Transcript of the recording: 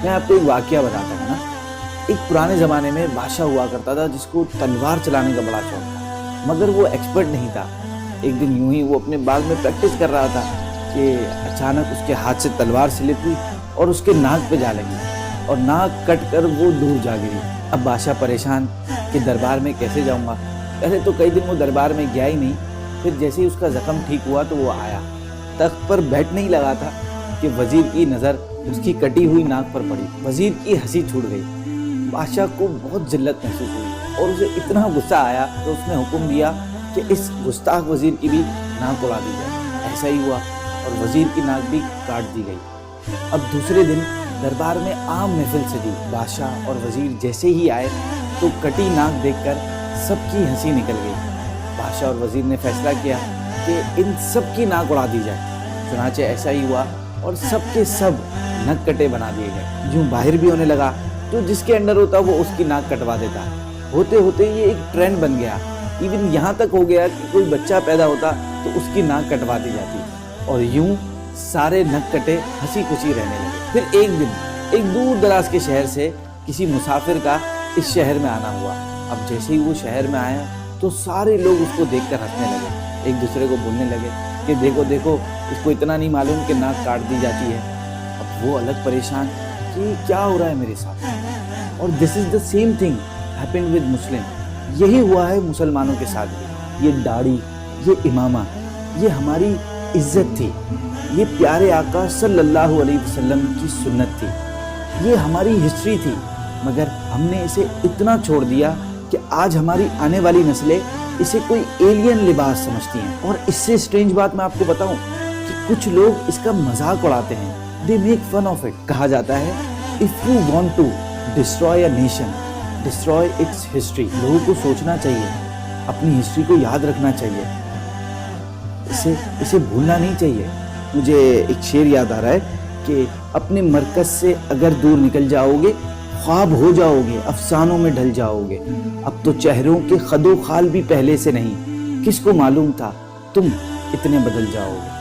میں آپ کو ایک واقعہ بتاتا ہوں نا. ایک پرانے زمانے میں بادشاہ ہوا کرتا تھا جس کو تلوار چلانے کا بڑا شوق تھا، مگر وہ ایکسپرٹ نہیں تھا. ایک دن یوں ہی وہ اپنے باغ میں پریکٹس کر رہا تھا کہ اچانک اس کے ہاتھ سے تلوار سلپ ہوئی اور اس کے ناک پہ جا لگی اور ناک کٹ کر وہ دور جا گری. اب بادشاہ پریشان کہ دربار میں کیسے جاؤں گا. پہلے تو کئی دن وہ دربار میں گیا ہی نہیں. پھر جیسے ہی اس کا زخم ٹھیک ہوا تو وہ آیا. تخت پر بیٹھنے ہی لگا تھا کہ وزیر کی نظر اس کی کٹی ہوئی ناک پر پڑی. وزیر کی ہنسی چھوٹ گئی. بادشاہ کو بہت ذلت محسوس ہوئی اور اسے اتنا غصہ آیا تو اس نے حکم دیا کہ اس گستاخ وزیر کی بھی ناک اڑا دی جائے. ایسا ہی ہوا اور وزیر کی ناک بھی کاٹ دی گئی. اب دوسرے دن دربار میں عام محفل سجی. بادشاہ اور وزیر جیسے ہی آئے تو کٹی ناک دیکھ کر سب کی ہنسی نکل گئی. بادشاہ اور وزیر نے فیصلہ کیا کہ ان سب کی ناک اڑا دی جائے. چنانچہ ایسا ہی ہوا اور سب کے سب نک کٹے بنا دیے گئے. یوں باہر بھی ہونے لگا تو جس کے انڈر ہوتا وہ اس کی ناک کٹوا دیتا. ہوتے ہوتے یہ ایک ٹرینڈ بن گیا. ایون یہاں تک ہو گیا کہ کوئی بچہ پیدا ہوتا تو اس کی ناک کٹوا دی جاتی اور یوں سارے نک کٹے ہنسی خوشی رہنے لگے. پھر ایک دن ایک دور دراز کے شہر سے کسی مسافر کا اس شہر میں آنا ہوا. اب جیسے ہی وہ شہر میں آیا تو سارے لوگ اس کو دیکھ کر ہنسنے لگے. ایک دوسرے کو بولنے لگے کہ دیکھو دیکھو اس کو اتنا نہیں معلوم کہ ناک کاٹ دی جاتی ہے. اب وہ الگ پریشان کہ کیا ہو رہا ہے میرے ساتھ. اور this is the same thing happened with Muslim. یہی ہوا ہے مسلمانوں کے ساتھ بھی. یہ داڑھی، یہ امامہ، یہ ہماری عزت تھی. یہ پیارے آقا صلی اللہ علیہ وسلم کی سنت تھی. یہ ہماری ہسٹری تھی. مگر ہم نے اسے اتنا چھوڑ دیا کہ آج ہماری آنے والی نسلیں اسے کوئی ایلین لباس سمجھتی ہیں. اور اس سے اسٹرینج بات میں آپ کو بتاؤں کہ کچھ لوگ اس کا مذاق اڑاتے ہیں. They make fun of it. کہا جاتا ہے if you want to destroy a nation, destroy its history. لوگوں کو سوچنا چاہیے، اپنی ہسٹری کو یاد رکھنا چاہیے، اسے بھولنا نہیں چاہیے. مجھے ایک شعر یاد آ رہا ہے کہ اپنے مرکز سے اگر دور نکل جاؤ گے خواب ہو جاؤ گے، افسانوں میں ڈھل جاؤ گے. اب تو چہروں کے خد و خال بھی پہلے سے نہیں، کس کو معلوم تھا تم اتنے بدل جاؤ گے.